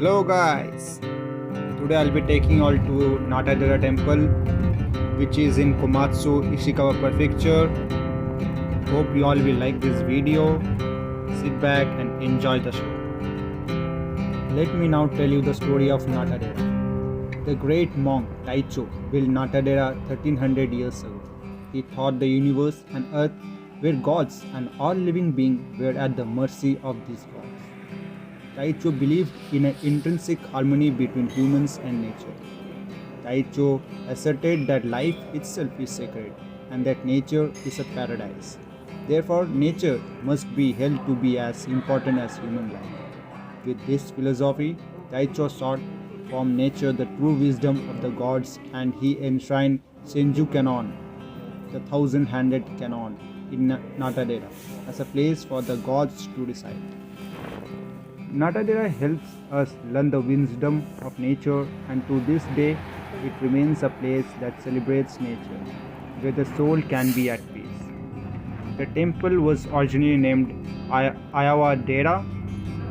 Hello guys, today I'll be taking you all to Natadera temple which is in Komatsu, Ishikawa prefecture. Hope you all will like this video. Sit back and enjoy the show. Let me now tell you the story of Natadera. The great monk Taicho built Natadera 1300 years ago. He thought the universe and earth were gods and all living beings were at the mercy of these gods. Taicho believed in an intrinsic harmony between humans and nature. Taicho asserted that life itself is sacred and that nature is a paradise. Therefore, nature must be held to be as important as human life. With this philosophy, Taicho sought from nature the true wisdom of the gods and he enshrined Senju Canon, the thousand-handed canon, in Natadera as a place for the gods to reside. Natadera helps us learn the wisdom of nature, and to this day it remains a place that celebrates nature, where the soul can be at peace. The temple was originally named Ayawa Dera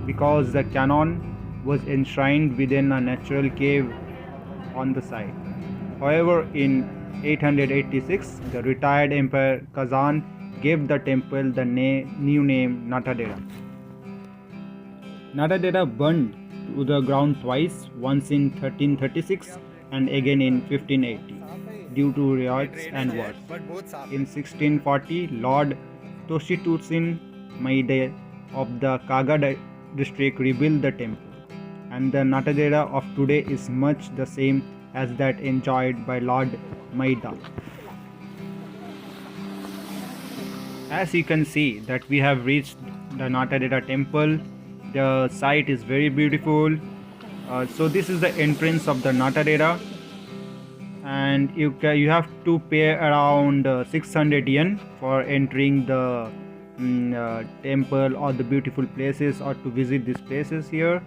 because the canon was enshrined within a natural cave on the site. However, in 886, the retired Emperor Kazan gave the temple the new name Natadera. Natadera burned to the ground twice, once in 1336 and again in 1580, due to riots and wars. In 1640, Lord Toshitsuin Maide of the Kaga district rebuilt the temple, and the Natadera of today is much the same as that enjoyed by Lord Maida. As you can see that we have reached the Natadera temple. The site is very beautiful. So this is the entrance of the Natadera, and you have to pay around 600 yen for entering the temple or the beautiful places or to visit these places here.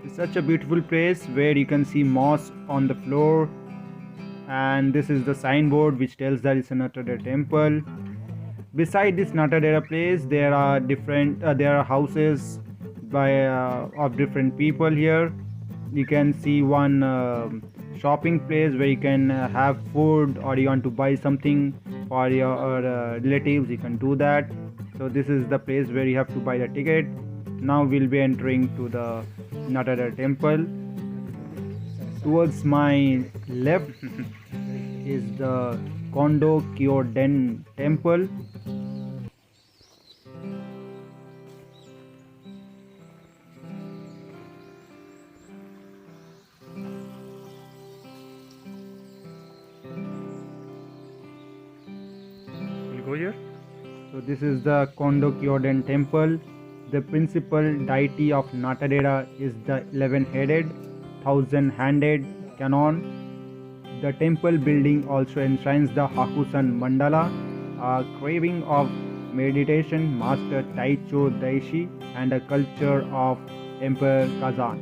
It's such a beautiful place where you can see moss on the floor, and this is the signboard which tells that it's a Natadera temple. Beside this Natadera place, there are houses of different people here. You can see one shopping place where you can have food, or you want to buy something for your relatives, you can do that. So this is the place where you have to buy the ticket. Now we'll be entering to the Natadera temple. Towards my left is the Kondo Kyoden temple. We'll go here. So this is the Kondo Kyoden temple. The principal deity of Natadera is the 11-headed, thousand-handed canon. The temple building also enshrines the Hakusan Mandala, a craving of meditation master Taicho Daishi and a culture of Emperor Kazan.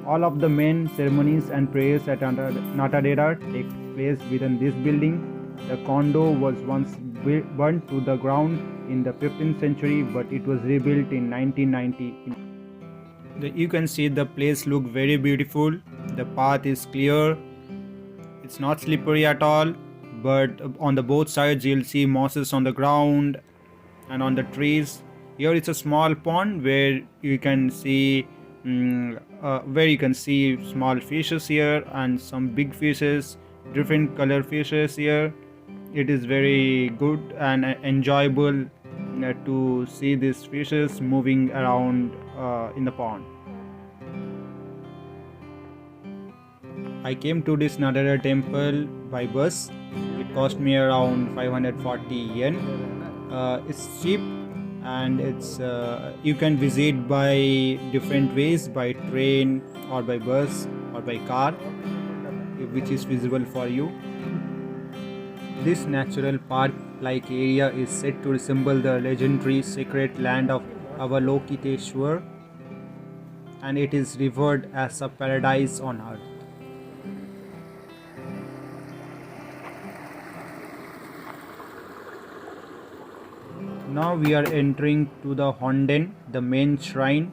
All of the main ceremonies and prayers at Natadera take place within this building. The Kondo was once burnt to the ground in the 15th century, but it was rebuilt in 1990. You can see the place look very beautiful. The path is clear. It's not slippery at all, but on the both sides you'll see mosses on the ground and on the trees. Here it's a small pond where you can see small fishes here and some big fishes, different color fishes here. It is very good and enjoyable to see these fishes moving around in the pond. I came to this Natadera temple by bus. It cost me around 540 yen. It's cheap, and you can visit by different ways, by train or by bus or by car, which is feasible for you. This natural park-like area is said to resemble the legendary sacred land of Avalokiteshwar, and it is revered as a paradise on earth. Now we are entering to the Honden, the main shrine.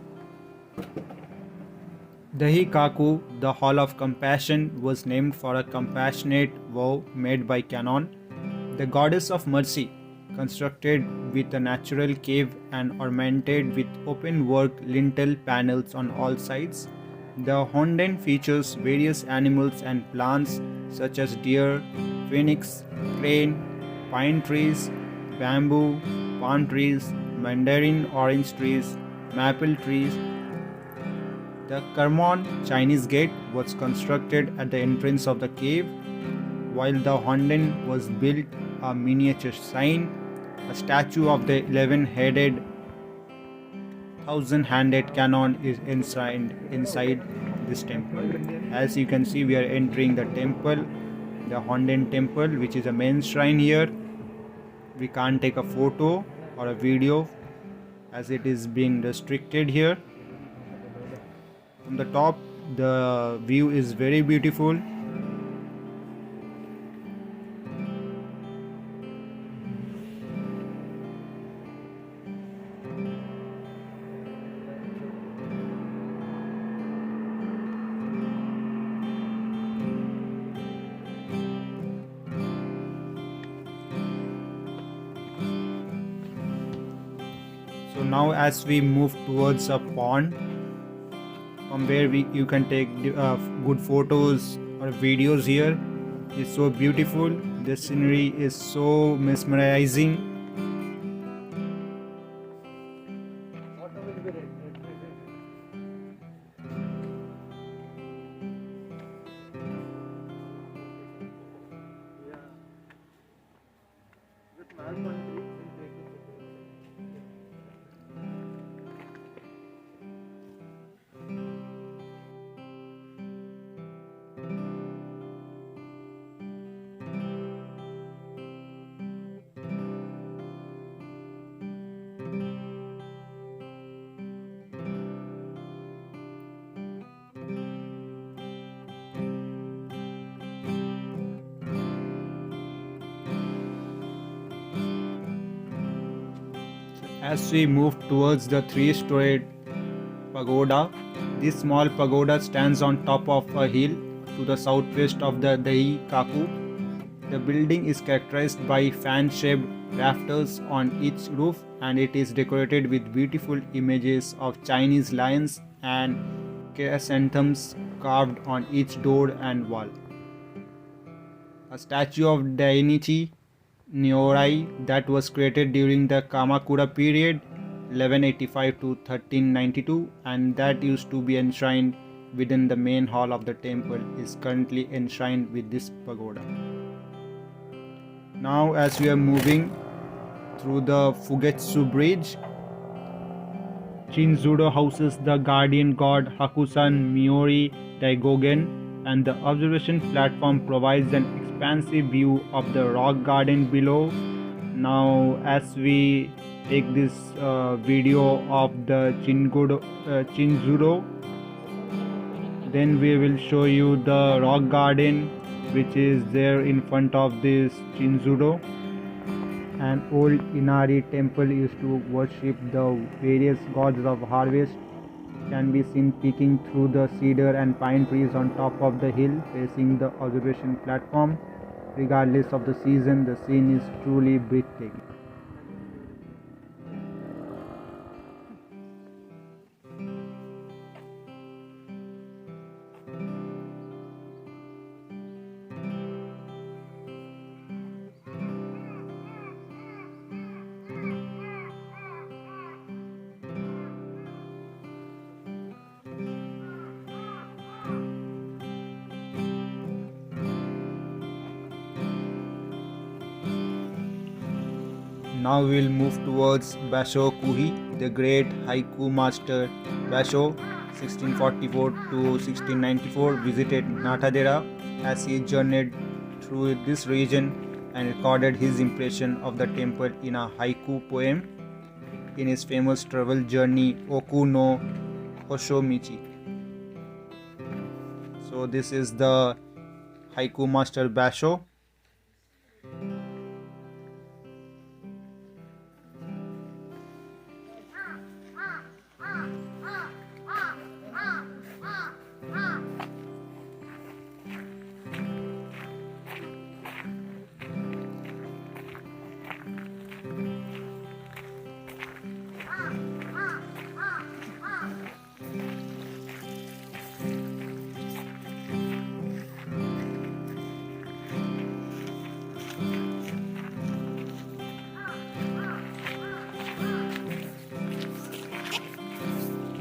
Dahikaku, the Hall of Compassion, was named for a compassionate vow made by Kanon, the goddess of mercy, constructed with a natural cave and ornamented with open-work lintel panels on all sides. The Honden features various animals and plants such as deer, phoenix, crane, pine trees, bamboo, palm trees, mandarin orange trees, maple trees. The Karmon Chinese gate was constructed at the entrance of the cave, while the Honden was built a miniature sign. A statue of the 11-headed, 1,000-handed cannon is enshrined inside this temple. As you can see, we are entering the temple, the Honden temple, which is a main shrine here. We can't take a photo or a video as it is being restricted here. From the top, the view is very beautiful. So now as we move towards a pond from where you can take good photos or videos here. It's so beautiful. The scenery is so mesmerizing. As we move towards the 3-storied pagoda, this small pagoda stands on top of a hill to the southwest of the Dahikaku. The building is characterized by fan-shaped rafters on each roof, and it is decorated with beautiful images of Chinese lions and chrysanthemums carved on each door and wall. A statue of Dainichi Nyorai that was created during the Kamakura period 1185 to 1392 and that used to be enshrined within the main hall of the temple is currently enshrined with this pagoda. Now as we are moving through the Fugetsu bridge, Shinjudo houses the guardian god Hakusan Miori Daigogen, and the observation platform provides an expansive view of the rock garden below. Now as we take this video of the Shinjudo, then we will show you the rock garden which is there in front of this Shinjudo. An old Inari temple used to worship the various gods of harvest can be seen peeking through the cedar and pine trees on top of the hill facing the observation platform. Regardless of the season, the scene is truly breathtaking. Now we will move towards Basho Kuhi, the great haiku master. Basho, 1644 to 1694, visited Natadera as he journeyed through this region and recorded his impression of the temple in a haiku poem in his famous travel journey Oku no Hoshomichi. So this is the haiku master Basho.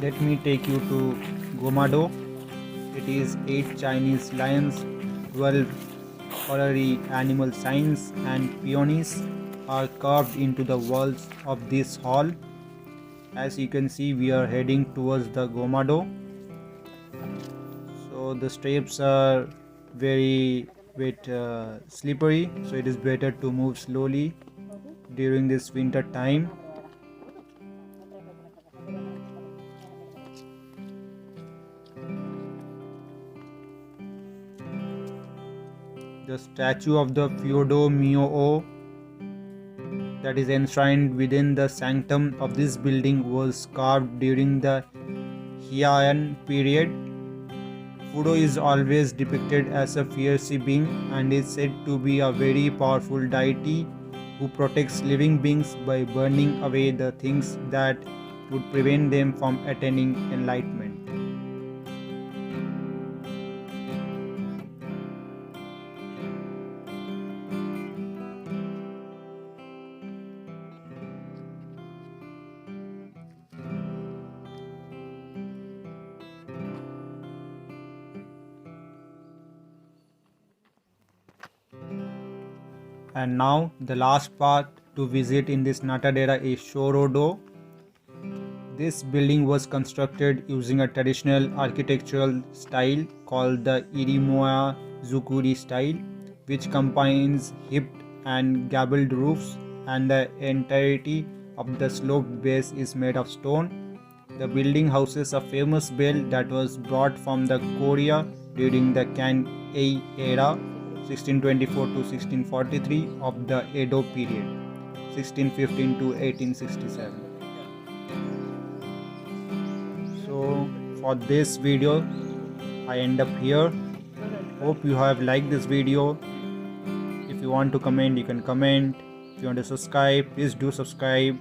let me take you to Gomado. It is 8 Chinese lions, 12 horary animal signs and peonies are carved into the walls of this hall. As you can see, we are heading towards the Gomado. So the steps are very slippery, so it is better to move slowly during this winter time. The statue of the Fyodor Myo that is enshrined within the sanctum of this building was carved during the Heian period. Fudo is always depicted as a fierce being and is said to be a very powerful deity who protects living beings by burning away the things that would prevent them from attaining enlightenment. And now the last part to visit in this Natadera is Shorodo. This building was constructed using a traditional architectural style called the Irimoya Zukuri style, which combines hipped and gabled roofs, and the entirety of the sloped base is made of stone. The building houses a famous bell that was brought from the Korea during the Kan-ei era, 1624 to 1643 of the Edo period, 1615 to 1867. So for this video I end up here. Hope you have liked this video. If you want to comment, you can comment. If you want to subscribe, please do subscribe.